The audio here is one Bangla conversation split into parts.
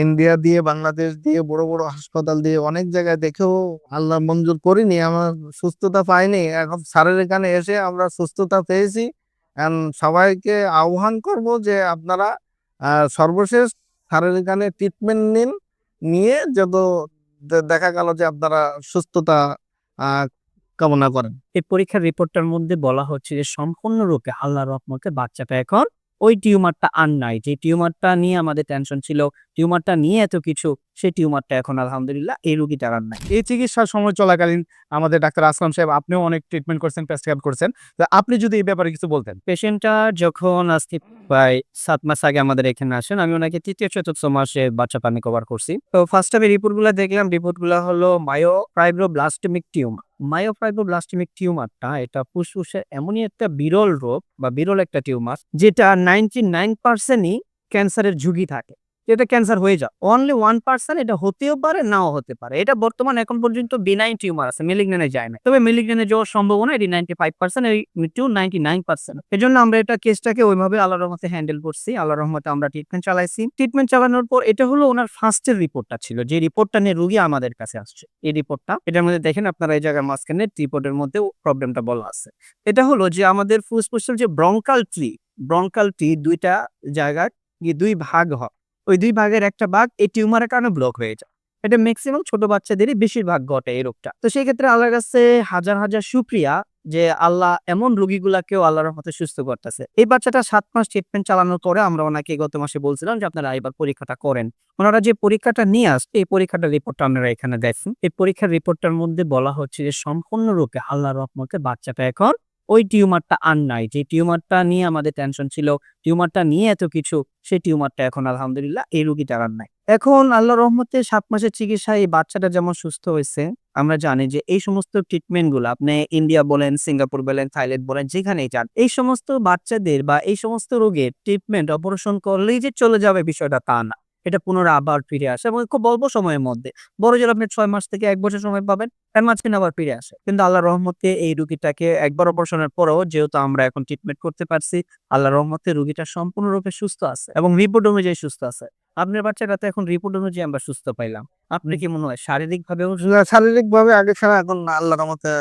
ইন্ডিয়া দিয়ে, বাংলাদেশ দিয়ে, বড় বড় হাসপাতাল দিয়ে অনেক জায়গায় দেখেও আল্লাহ মঞ্জুর করিনি, আমার সুস্থতা পাইনি। এখন স্যারের এখানে এসে আমরা সুস্থতা পেয়েছি। সবাইকে আহ্বান করব যে আপনারা সর্বশেষ স্যারের এখানে ট্রিটমেন্ট নিন, নিয়ে যত দেখা গেল যে আপনারা সুস্থতা আহ কামনা করেন। এই পরীক্ষার রিপোর্টটার মধ্যে বলা হচ্ছে যে সম্পূর্ণরূপে আল্লাহর রহমতে বাচ্চাটা এখন ওই টিউমারটা আর নাই। যে টিউমারটা নিয়ে আমাদের টেনশন ছিল, টিউমারটা নিয়ে এত কিছু, সেই টিউমারটা এখন আলহামদুলিল্লাহ এই রোগীটার আর নাই। এই চিকিৎসার সময় চলাকালীন আমাদের ডাক্তার আসলাম সাহেব আপনিও অনেক ট্রিটমেন্ট করছেন, প্রেসক্রাইব করছেন। তো আপনি যদি এই ব্যাপারে কিছু বলতেন। পেশেন্টটা যখন আজকে প্রায় ৭ মাস আগে আমাদের এখানে আসেন, আমি ওনাকে ৩য়-৪র্থ মাসে বাচ্চাটা আমি কভার করছি। তো ফার্স্ট আমি রিপোর্টগুলো দেখলাম, রিপোর্টগুলো হলো মায়োফাইব্রোব্লাস্টমিক টিউমার। মায়োফাইব্রোব্লাস্টমিক টিউমারটা এটা ফুসফুসের এমনই একটা বিরল রোগ বা বিরল একটা টিউমার, যেটা 99% ক্যান্সারের ঝুঁকি থাকে। এটা ক্যান্সার হয়ে যায়। অনলি 1% এটা হতেও পারে, নাও হতে পারে। এটা বর্তমান এখন পর্যন্ত বিনাইন টিউমার আছে, মেলিগন্যান্টে যায় না। তবে মেলিগন্যান্টে যাওয়ার সম্ভাবনা এটি 95%, এই মৃত্যু 99%। এজন্য আমরা এটা কেসটাকে ওইভাবে আল্লাহর রহমতে হ্যান্ডেল করছি। আল্লাহর রহমতে আমরা ট্রিটমেন্ট চালাইছি। ট্রিটমেন্ট চালানোর পর এটা হলো ওনার ফার্স্টের রিপোর্টটা ছিল, যে রিপোর্টটা নিয়ে রোগী আমাদের কাছে আসছে। এই রিপোর্টটা, এটার মধ্যে দেখেন আপনারা এই জায়গার মাঝখানে রিপোর্টের মধ্যে প্রবলেমটা বলা আছে। এটা হলো যে আমাদের ফুসফুসের যে ব্রঙ্কাল ট্রি ২টা জায়গার দুই ভাগ হয়। ওই ২ ভাগের একটা ভাগ এই টিউমারের কারণে ব্লক হয়ে যায়। এটা মেক্সিমাম ছোট বাচ্চাদেরই বেশিরভাগ ঘটে এই রোগটা। তো সেই ক্ষেত্রে আল্লাহর কাছে হাজার, হাজার শুকরিয়া যে আল্লাহ এমন রোগীগুলাকেও আল্লাহর রহমতে সুস্থ করতেছে। এই বাচ্চাটা ৭ মাস ট্রিটমেন্ট চালানোর পরে আমরা ওনাকে গত মাসে বলছিলাম যে আপনারা এবার পরীক্ষাটা করেন। ওনারা যে পরীক্ষাটা নিয়ে আসছে, এই পরীক্ষাটার রিপোর্টটা আপনারা এখানে দেখেন। এই পরীক্ষার রিপোর্টটার মধ্যে বলা হচ্ছে যে সম্পূর্ণরূপে আল্লাহর রহমতে বাচ্চাটা এখন ওই টিউমারটা আর নাই। যে টিউমারটা নিয়ে আমাদের টেনশন ছিল, টিউমারটা নিয়ে এত কিছু, সেই টিউমারটা এখন আলহামদুলিল্লাহ এই রোগীটার আর নাই। এখন আল্লাহর রহমতে ৭ মাসের চিকিৎসায় এই বাচ্চাটা যেমন সুস্থ হয়েছে, আমরা জানি যে এই সমস্ত ট্রিটমেন্ট গুলো আপনি ইন্ডিয়া বলেন, সিঙ্গাপুর বলেন, থাইল্যান্ড বলেন, যেখানেই যান, এই সমস্ত বাচ্চাদের বা এই সমস্ত রোগের ট্রিটমেন্ট অপারেশন করলেই যে চলে যাবে বিষয়টা তা না। এটা পুনরায় আবার ফিরে আসে এবং খুব অল্প সময়ের মধ্যে। বড় জোর আপনি ৬ মাস থেকে ১ বছর সময় পাবেন, এর মাঝখানে আবার ফিরে আসে। কিন্তু আল্লাহর রহমতে এই রোগীটাকে একবার অপারেশনের পরেও যেহেতু আমরা এখন ট্রিটমেন্ট করতে পারছি, আল্লাহর রহমতে রোগীটা সম্পূর্ণরূপে সুস্থ আছে এবং রিপোর্ট অনুযায়ী সুস্থ আছে। আপনার বাচ্চাটা তো এখন রিপোর্ট অনুযায়ী আমরা সুস্থ পাইলাম। আপনার কি মনে হয় শারীরিকভাবেও শারীরিক ভাবে আগে ছাড়া এখন আল্লাহর রহমতে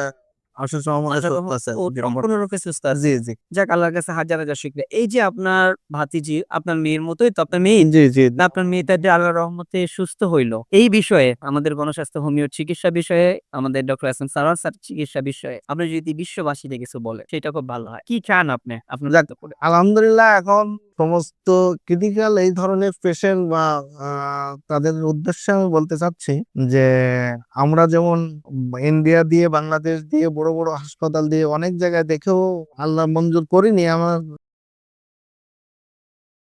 অশেষ রহমতে সুস্থ আছে। সম্পূর্ণরূপে সুস্থ আছে? জি, জি, যাক, আল্লাহর কাছে হাজার, হাজার শুকরিয়া। এই যে আপনার ভাতিজি, আপনার মেয়ের মতোই তো আপনার মেয়ে? জি, জি। না আপনার মেয়েটা যে আল্লাহর রহমতে সুস্থ হইলো, এই বিষয়ে আমাদের গণস্বাস্থ্য হোমিওর চিকিৎসা বিষয়ে আমাদের ডক্টর এহসান সারোয়ার স্যার চিকিৎসা বিষয়ে আপনি যদি বিশ্ববাসীকে কিছু বলেন, সেটা খুব ভালো হয়। কি চান আপনি আপনার যাক, বক্তব্যে? আলহামদুলিল্লাহ এখন সমস্ত ক্রিটিক্যাল এই ধরনের পেশেন্ট বা তাদের উদ্দেশ্যে আমি বলতে চাচ্ছি যে আমরা যেমন ইন্ডিয়া দিয়ে, বাংলাদেশ দিয়ে, বড় বড় হাসপাতাল দিয়ে অনেক জায়গায় দেখেও আল্লাহ মঞ্জুর করিনি, আমার